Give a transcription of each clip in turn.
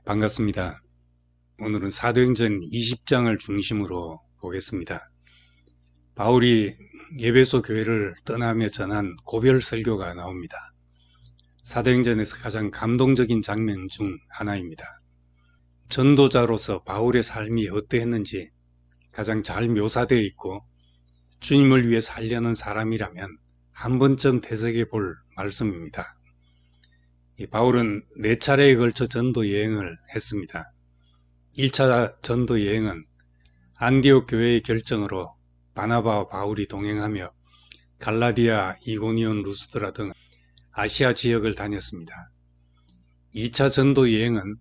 반갑습니다. 오늘은 사도행전 20장을 중심으로 보겠습니다. 바울이 에베소 교회를 떠나며 전한 고별 설교가 나옵니다. 사도행전에서 가장 감동적인 장면 중 하나입니다. 전도자로서 바울의 삶이 어떠했는지 가장 잘 묘사되어 있고 주님을 위해 살려는 사람이라면 한 번쯤 되새겨 볼 말씀입니다. 바울은 4차례에 걸쳐 전도 여행을 했습니다. 1차 전도 여행은 안디옥 교회의 결정으로 바나바와 바울이 동행하며 갈라디아, 이고니온, 루스드라 등 아시아 지역을 다녔습니다. 2차 전도 여행은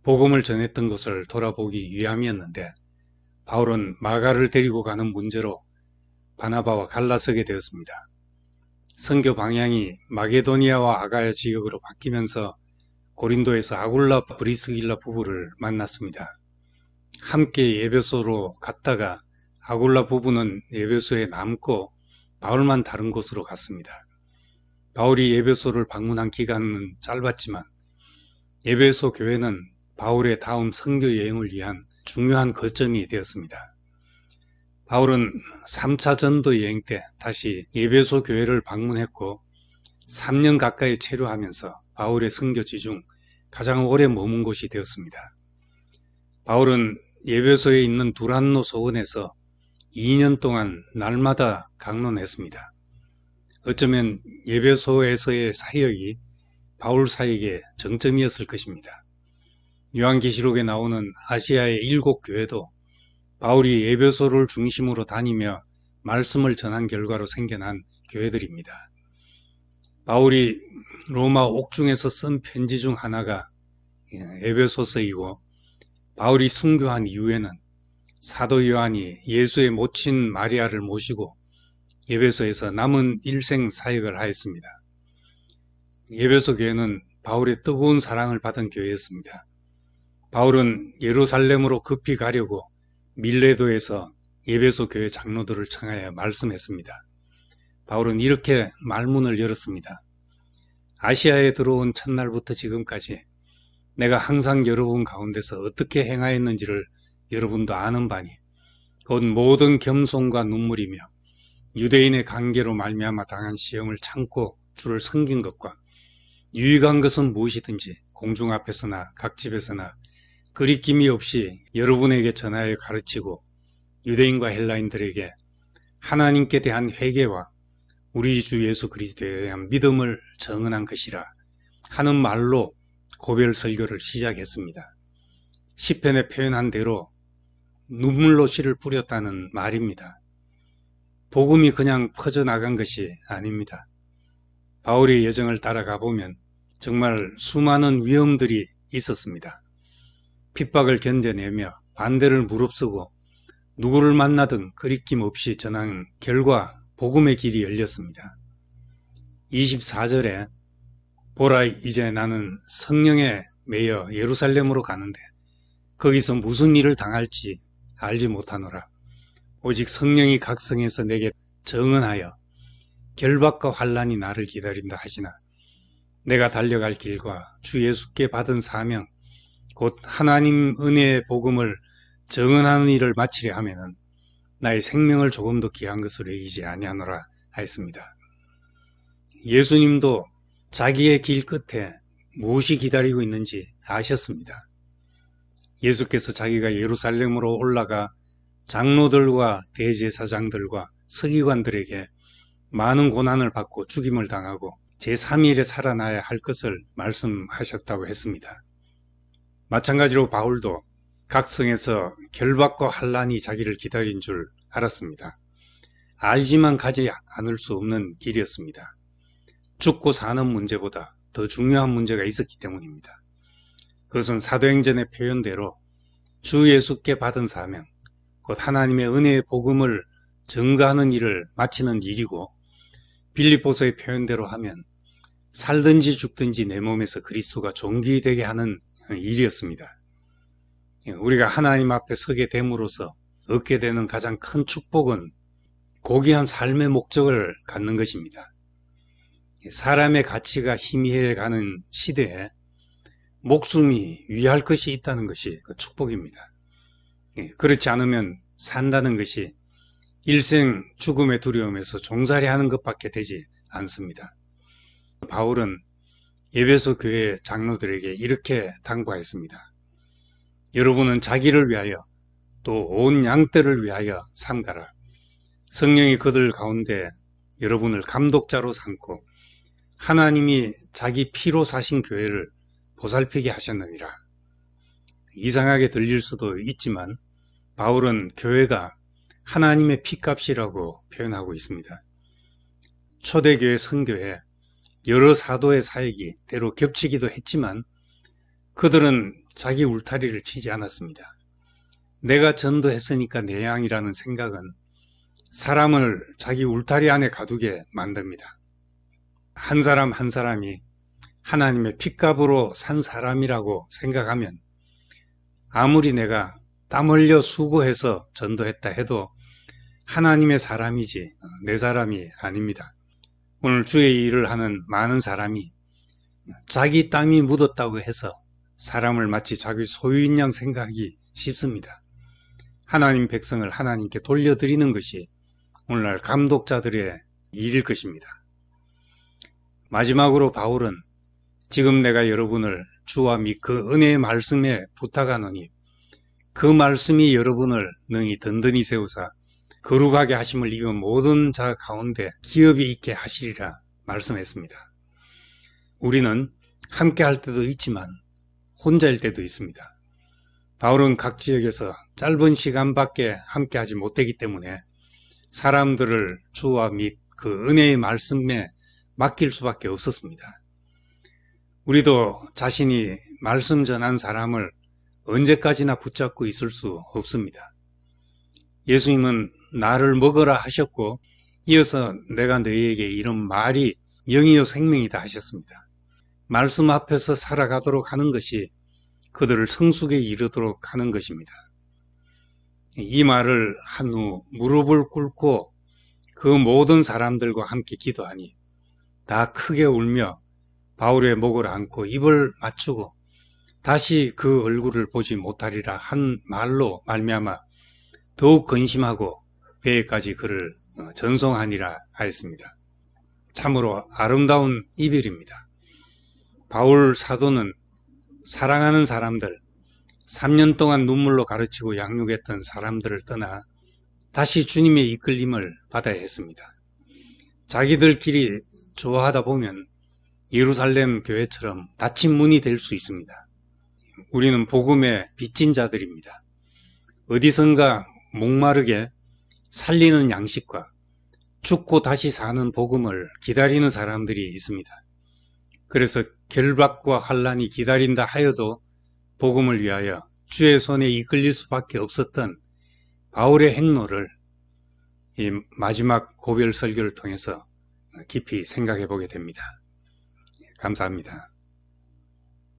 복음을 전했던 곳을 돌아보기 위함이었는데 바울은 마가를 데리고 가는 문제로 바나바와 갈라서게 되었습니다. 선교 방향이 마게도니아와 아가야 지역으로 바뀌면서 고린도에서 아굴라 브리스길라 부부를 만났습니다. 함께 에베소로 갔다가 아굴라 부부는 에베소에 남고 바울만 다른 곳으로 갔습니다. 바울이 에베소를 방문한 기간은 짧았지만 에베소 교회는 바울의 다음 선교 여행을 위한 중요한 거점이 되었습니다. 바울은 3차 전도 여행 때 다시 에베소 교회를 방문했고 3년 가까이 체류하면서 바울의 선교지 중 가장 오래 머문 곳이 되었습니다. 바울은 에베소에 있는 두란노 소원에서 2년 동안 날마다 강론했습니다. 어쩌면 에베소에서의 사역이 바울 사역의 정점이었을 것입니다. 요한계시록에 나오는 아시아의 7교회도 바울이 에베소를 중심으로 다니며 말씀을 전한 결과로 생겨난 교회들입니다. 바울이 로마 옥중에서 쓴 편지 중 하나가 에베소서이고 바울이 순교한 이후에는 사도 요한이 예수의 모친 마리아를 모시고 에베소에서 남은 일생 사역을 하였습니다. 에베소 교회는 바울의 뜨거운 사랑을 받은 교회였습니다. 바울은 예루살렘으로 급히 가려고 밀레도에서 에베소 교회 장로들을 청하여 말씀했습니다. 바울은 이렇게 말문을 열었습니다. 아시아에 들어온 첫날부터 지금까지 내가 항상 여러분 가운데서 어떻게 행하였는지를 여러분도 아는 바니 곧 모든 겸손과 눈물이며 유대인의 관계로 말미암아 당한 시험을 참고 주를 섬긴 것과 유익한 것은 무엇이든지 공중 앞에서나 각 집에서나 거리낌이 없이 여러분에게 전하여 가르치고 유대인과 헬라인들에게 하나님께 대한 회개와 우리 주 예수 그리스도에 대한 믿음을 정언한 것이라 하는 말로 고별 설교를 시작했습니다. 시편에 표현한 대로 눈물로 씨를 뿌렸다는 말입니다. 복음이 그냥 퍼져나간 것이 아닙니다. 바울의 여정을 따라가 보면 정말 수많은 위험들이 있었습니다. 핍박을 견뎌내며 반대를 무릅쓰고 누구를 만나든 거리낌 없이 전한 결과 복음의 길이 열렸습니다. 24절에 보라 이제 나는 성령에 매여 예루살렘으로 가는데 거기서 무슨 일을 당할지 알지 못하노라. 오직 성령이 각성해서 내게 정언하여 결박과 환난이 나를 기다린다 하시나 내가 달려갈 길과 주 예수께 받은 사명 곧 하나님 은혜의 복음을 정언하는 일을 마치려 하면은 나의 생명을 조금도 귀한 것으로 여기지 아니하노라 하였습니다. 예수님도 자기의 길 끝에 무엇이 기다리고 있는지 아셨습니다. 예수께서 자기가 예루살렘으로 올라가 장로들과 대제사장들과 서기관들에게 많은 고난을 받고 죽임을 당하고 제3일에 살아나야 할 것을 말씀하셨다고 했습니다. 마찬가지로 바울도 각성에서 결박과 환난이 자기를 기다린 줄 알았습니다. 알지만 가지 않을 수 없는 길이었습니다. 죽고 사는 문제보다 더 중요한 문제가 있었기 때문입니다. 그것은 사도행전의 표현대로 주 예수께 받은 사명, 곧 하나님의 은혜의 복음을 증거하는 일을 마치는 일이고 빌립보서의 표현대로 하면 살든지 죽든지 내 몸에서 그리스도가 존귀되게 하는 일이었습니다. 우리가 하나님 앞에 서게 됨으로써 얻게 되는 가장 큰 축복은 고귀한 삶의 목적을 갖는 것입니다. 사람의 가치가 희미해가는 시대에 목숨이 위할 것이 있다는 것이 그 축복입니다. 그렇지 않으면 산다는 것이 일생 죽음의 두려움에서 종살이 하는 것밖에 되지 않습니다. 바울은 에베소 교회 장로들에게 이렇게 당부하였습니다. 여러분은 자기를 위하여 또 온 양떼를 위하여 삼가라. 성령이 그들 가운데 여러분을 감독자로 삼고 하나님이 자기 피로 사신 교회를 보살피게 하셨느니라. 이상하게 들릴 수도 있지만 바울은 교회가 하나님의 피값이라고 표현하고 있습니다. 초대교회 선교회 여러 사도의 사역이 때로 겹치기도 했지만 그들은 자기 울타리를 치지 않았습니다. 내가 전도했으니까 내 양이라는 생각은 사람을 자기 울타리 안에 가두게 만듭니다. 한 사람 한 사람이 하나님의 핏값으로 산 사람이라고 생각하면 아무리 내가 땀 흘려 수고해서 전도했다 해도 하나님의 사람이지 내 사람이 아닙니다. 오늘 주의 일을 하는 많은 사람이 자기 땀이 묻었다고 해서 사람을 마치 자기 소유인 양 생각하기 쉽습니다. 하나님 백성을 하나님께 돌려드리는 것이 오늘날 감독자들의 일일 것입니다. 마지막으로 바울은 지금 내가 여러분을 주와 및 그 은혜의 말씀에 부탁하노니 그 말씀이 여러분을 능히 든든히 세우사 거룩하게 하심을 입은 모든 자 가운데 기업이 있게 하시리라 말씀했습니다. 우리는 함께 할 때도 있지만 혼자일 때도 있습니다. 바울은 각 지역에서 짧은 시간밖에 함께 하지 못되기 때문에 사람들을 주와 및 그 은혜의 말씀에 맡길 수밖에 없었습니다. 우리도 자신이 말씀 전한 사람을 언제까지나 붙잡고 있을 수 없습니다. 예수님은 나를 먹으라 하셨고 이어서 내가 너희에게 이런 말이 영이요 생명이다 하셨습니다. 말씀 앞에서 살아가도록 하는 것이 그들을 성숙에 이르도록 하는 것입니다. 이 말을 한 후 무릎을 꿇고 그 모든 사람들과 함께 기도하니 다 크게 울며 바울의 목을 안고 입을 맞추고 다시 그 얼굴을 보지 못하리라 한 말로 말미암아 더욱 근심하고 배에까지 그를 전송하니라 하였습니다. 참으로 아름다운 이별입니다. 바울 사도는 사랑하는 사람들, 3년 동안 눈물로 가르치고 양육했던 사람들을 떠나 다시 주님의 이끌림을 받아야 했습니다. 자기들끼리 좋아하다 보면 예루살렘 교회처럼 닫힌 문이 될 수 있습니다. 우리는 복음에 빚진 자들입니다. 어디선가 목마르게 살리는 양식과 죽고 다시 사는 복음을 기다리는 사람들이 있습니다. 그래서 결박과 환란이 기다린다 하여도 복음을 위하여 주의 손에 이끌릴 수밖에 없었던 바울의 행로를 이 마지막 고별 설교를 통해서 깊이 생각해 보게 됩니다. 감사합니다.